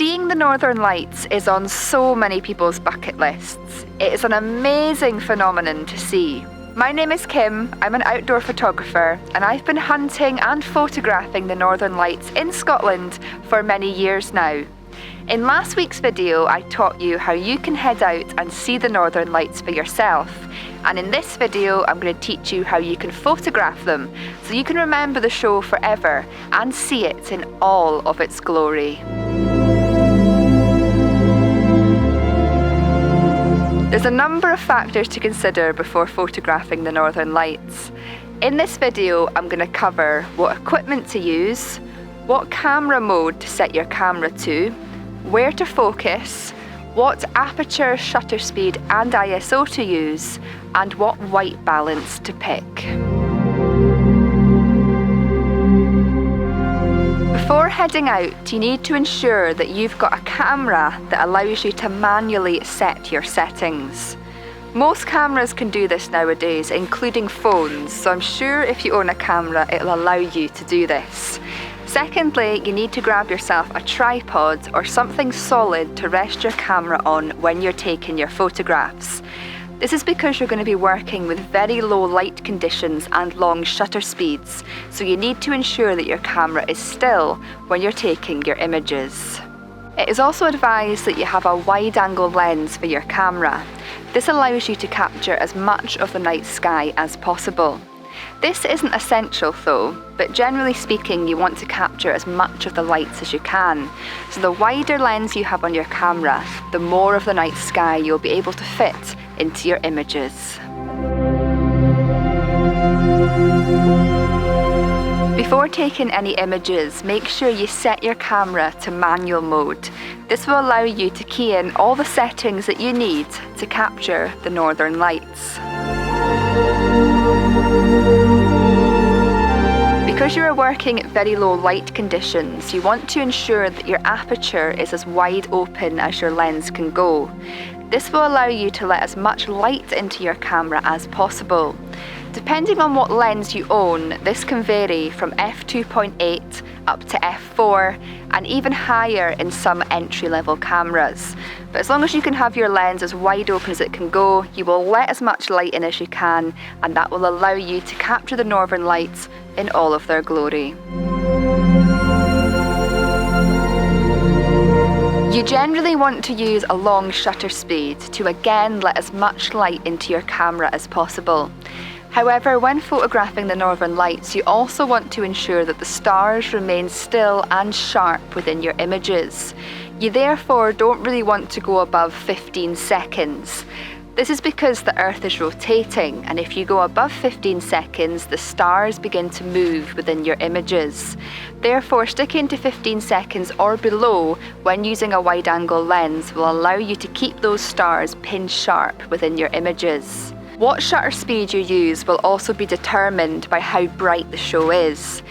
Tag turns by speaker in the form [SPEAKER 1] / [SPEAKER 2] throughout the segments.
[SPEAKER 1] Seeing the Northern Lights is on so many people's bucket lists. It is an amazing phenomenon to see. My name is Kim, I'm an outdoor photographer, and I've been hunting and photographing the Northern Lights in Scotland for many years now. In last week's video, I taught you how you can head out and see the Northern Lights for yourself. And in this video, I'm going to teach you how you can photograph them so you can remember the show forever and see it in all of its glory. There's a number of factors to consider before photographing the Northern Lights. In this video, I'm going to cover what equipment to use, what camera mode to set your camera to, where to focus, what aperture, shutter speed and ISO to use, and what white balance to pick. Before heading out, you need to ensure that you've got a camera that allows you to manually set your settings. Most cameras can do this nowadays, including phones, so I'm sure if you own a camera, it'll allow you to do this. Secondly, you need to grab yourself a tripod or something solid to rest your camera on when you're taking your photographs. This is because you're going to be working with very low light conditions and long shutter speeds, so you need to ensure that your camera is still when you're taking your images. It is also advised that you have a wide-angle lens for your camera. This allows you to capture as much of the night sky as possible. This isn't essential though, but generally speaking you want to capture as much of the lights as you can. So the wider lens you have on your camera, the more of the night sky you'll be able to fit into your images. Before taking any images, make sure you set your camera to manual mode. This will allow you to key in all the settings that you need to capture the Northern Lights. Because you are working at very low light conditions, you want to ensure that your aperture is as wide open as your lens can go. This will allow you to let as much light into your camera as possible. Depending on what lens you own, this can vary from f2.8 up to f4 and even higher in some entry-level cameras. But as long as you can have your lens as wide open as it can go, you will let as much light in as you can, and that will allow you to capture the Northern Lights in all of their glory. You generally want to use a long shutter speed to again let as much light into your camera as possible. However, when photographing the Northern Lights, you also want to ensure that the stars remain still and sharp within your images. You therefore don't really want to go above 15 seconds. This is because the Earth is rotating, and if you go above 15 seconds, the stars begin to move within your images. Therefore, sticking to 15 seconds or below when using a wide-angle lens will allow you to keep those stars pin sharp within your images. What shutter speed you use will also be determined by how bright the show is.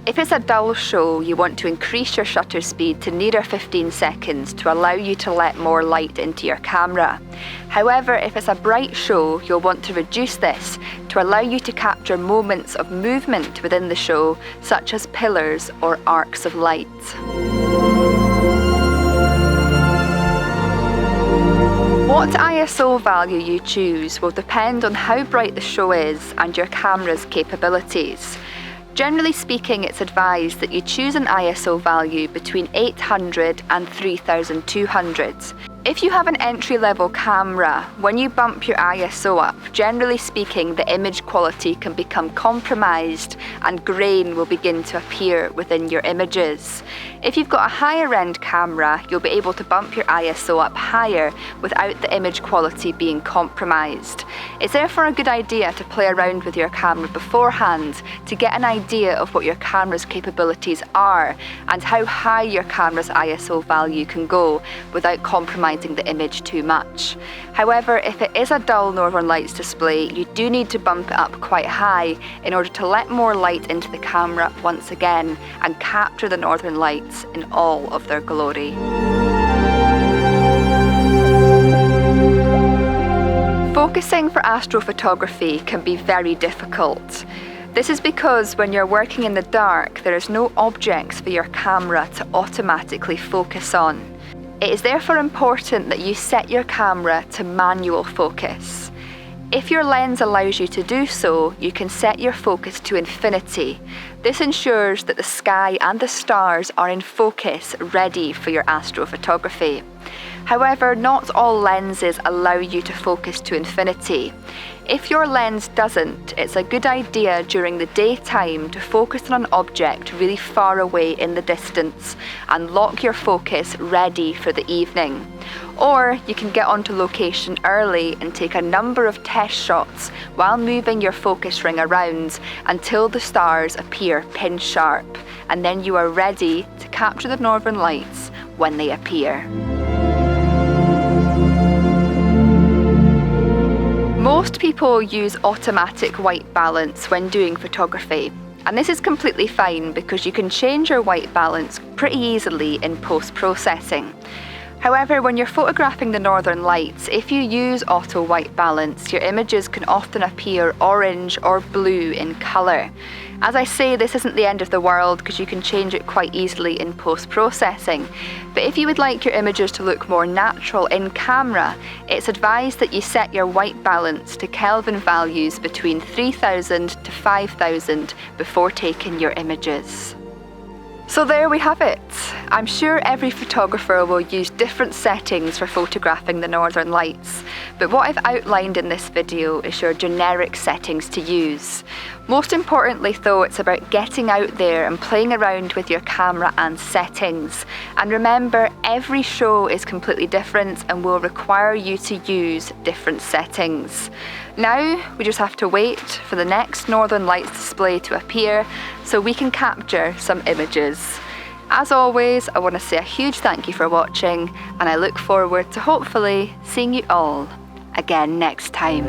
[SPEAKER 1] If it's a dull show, you want to increase your shutter speed to nearer 15 seconds to allow you to let more light into your camera. However, if it's a bright show, you'll want to reduce this to allow you to capture moments of movement within the show, such as pillars or arcs of light. What ISO value you choose will depend on how bright the show is and your camera's capabilities. Generally speaking, it's advised that you choose an ISO value between 800 and 3200. If you have an entry-level camera, when you bump your ISO up, generally speaking, the image quality can become compromised and grain will begin to appear within your images. If you've got a higher-end camera, you'll be able to bump your ISO up higher without the image quality being compromised. It's therefore a good idea to play around with your camera beforehand to get an idea of what your camera's capabilities are and how high your camera's ISO value can go without compromising the image too much. However, if it is a dull Northern Lights display, you do need to bump it up quite high in order to let more light into the camera once again and capture the Northern Lights in all of their glory. Focusing for astrophotography can be very difficult. This is because when you're working in the dark, there is no objects for your camera to automatically focus on. It is therefore important that you set your camera to manual focus. If your lens allows you to do so, you can set your focus to infinity. This ensures that the sky and the stars are in focus, ready for your astrophotography. However, not all lenses allow you to focus to infinity. If your lens doesn't, it's a good idea during the daytime to focus on an object really far away in the distance and lock your focus ready for the evening. Or you can get onto location early and take a number of test shots while moving your focus ring around until the stars appear pin sharp, and then you are ready to capture the northern lights when they appear. Most people use automatic white balance when doing photography, and this is completely fine because you can change your white balance pretty easily in post-processing. However, when you're photographing the northern lights, if you use auto white balance, your images can often appear orange or blue in colour. As I say, this isn't the end of the world because you can change it quite easily in post-processing. But if you would like your images to look more natural in camera, it's advised that you set your white balance to Kelvin values between 3000 to 5000 before taking your images. So there we have it. I'm sure every photographer will use different settings for photographing the northern lights, but what I've outlined in this video is your generic settings to use. Most importantly though, it's about getting out there and playing around with your camera and settings. And remember, every show is completely different and will require you to use different settings. Now, we just have to wait for the next Northern Lights display to appear so we can capture some images. As always, I want to say a huge thank you for watching, and I look forward to hopefully seeing you all again next time.